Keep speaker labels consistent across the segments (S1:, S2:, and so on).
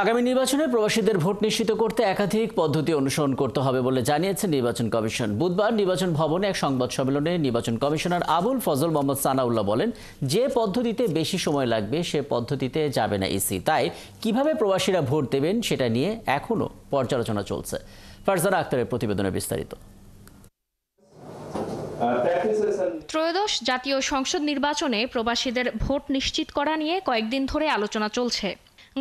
S1: আগামী নির্বাচনে প্রবাসীদের ভোট নিশ্চিত করতে একাধিক পদ্ধতি অনুসরণ করতে হবে বলে জানিয়েছে নির্বাচন কমিশন। বুধবার নির্বাচন ভবনে এক সংবাদ সম্মেলনে নির্বাচন কমিশনার আবুল ফজল মোহাম্মদ সানাউল্লাহ বলেন, যে পদ্ধতিতে বেশি সময় লাগবে সে পদ্ধতিতে যাবে না ইসি। তাই কিভাবে প্রবাসীরা ভোট দেবেন সেটা নিয়ে এখনও পর্যালোচনা চলছে। ফারজানা আক্তারের প্রতিবেদনে বিস্তারিত।
S2: ত্রয়োদশ জাতীয় সংসদ নির্বাচনে প্রবাসীদের ভোট নিশ্চিত করা নিয়ে কয়েকদিন ধরে আলোচনা চলছে।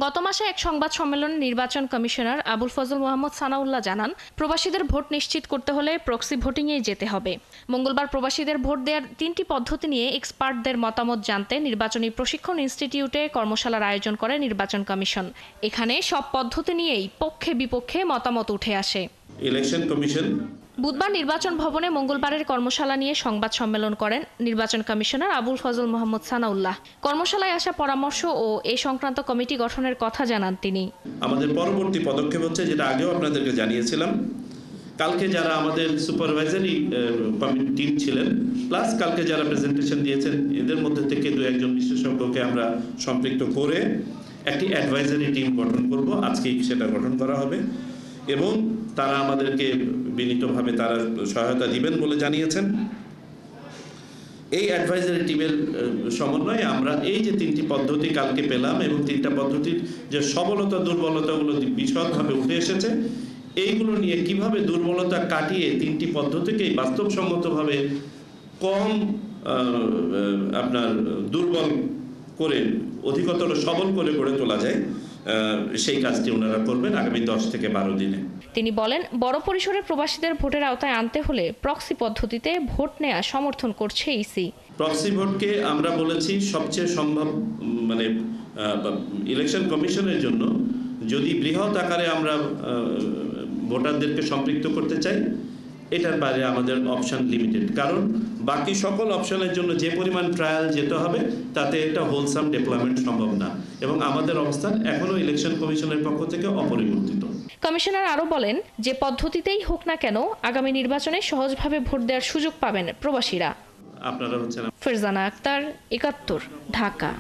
S2: গত মাসে এক সংবাদ সম্মেলনে নির্বাচন কমিশনার আবুল ফজল মোহাম্মদ সানাউল্লাহ জানান, প্রবাসীদের ভোট নিশ্চিত করতে হলে প্রক্সি ভোটিংয়েই যেতে হবে। মঙ্গলবার প্রবাসীদের ভোট দেওয়ার 3টি পদ্ধতি নিয়ে এক্সপার্টদের মতামত জানতে নির্বাচনী প্রশিক্ষণ ইনস্টিটিউটে কর্মশালার আয়োজন করে নির্বাচন কমিশন। এখানে সব পদ্ধতি নিয়েই পক্ষে বিপক্ষে মতামত উঠে আসে।
S3: ইলেকশন কমিশন
S2: বুধবার নির্বাচন ভবনে মঙ্গলবারের কর্মশালা নিয়ে সংবাদ সম্মেলন করেন নির্বাচন কমিশনার আবুল ফজল মোহাম্মদ সানাউল্লাহ। কর্মশালায় আসা পরামর্শ ও এ সংক্রান্ত কমিটি গঠনের কথা জানান তিনি।
S3: আমাদের পরবর্তী পদক্ষেপ হচ্ছে, যেটা আগেও আপনাদেরকে জানিয়েছিলাম, কালকে যারা আমাদের সুপারভাইজারি টিম ছিলেন প্লাস কালকে যারা প্রেজেন্টেশন দিয়েছেন, এদের মধ্যে থেকে দু একজন বিশেষজ্ঞকে আমরা সম্পৃক্ত করে একটি অ্যাডভাইজারি টিম গঠন করব। আজকেই সেটা গঠন করা হবে এবং তারা আমাদেরকে বিনীতভাবে তারা সহায়তা দিবেন বলে জানিয়েছেন। এই অ্যাডভাইজারি টিমের সমন্বয়ে আমরা এই যে 3টি পদ্ধতি কালকে পেলাম এবং 3টা পদ্ধতির যে সবলতা দুর্বলতাগুলো বিশদভাবে উঠে এসেছে, এইগুলো নিয়ে কিভাবে দুর্বলতা কাটিয়ে 3টি পদ্ধতিকেই বাস্তবসম্মতভাবে কম আপনার দুর্বল করে অধিকতর সবল করে গড়ে তোলা যায়, সেই কাজটি ওনারা করবেন আগামী 10 থেকে 12 দিনে।
S2: তিনি বলেন, বড় পরিসরে প্রবাসীদের ভোটের আওতায় আনতে হলে প্রক্সি পদ্ধতিতে ভোট নেওয়া সমর্থন করছে ইসি।
S3: প্রক্সি ভোটকে আমরা বলেছি সবচেয়ে সম্ভব, মানে ইলেকশন কমিশনের জন্য যদি বৃহৎ আকারে আমরা ভোটারদেরকে সম্পৃক্ত করতে চাই, এটার বাইরে আমাদের অপশন লিমিটেড, কারণ বাকি সকল অপশনের জন্য যে পরিমাণ ট্রায়াল যেতে হবে তাতে একটা হোলসাম ডেভেলপমেন্ট সম্ভব না এবং আমাদের অবস্থান এখনো ইলেকশন কমিশনের পক্ষ থেকে অপরিবর্তিত।
S2: কমিশনার আরও বলেন, যে পদ্ধতিতেই হোক না কেন আগামী নির্বাচনে সহজভাবে ভোট দেওয়ার সুযোগ পাবেন প্রবাসীরা।
S3: আপনারা হচ্ছেন
S2: ফারজানা আক্তার, ৭১, ঢাকা।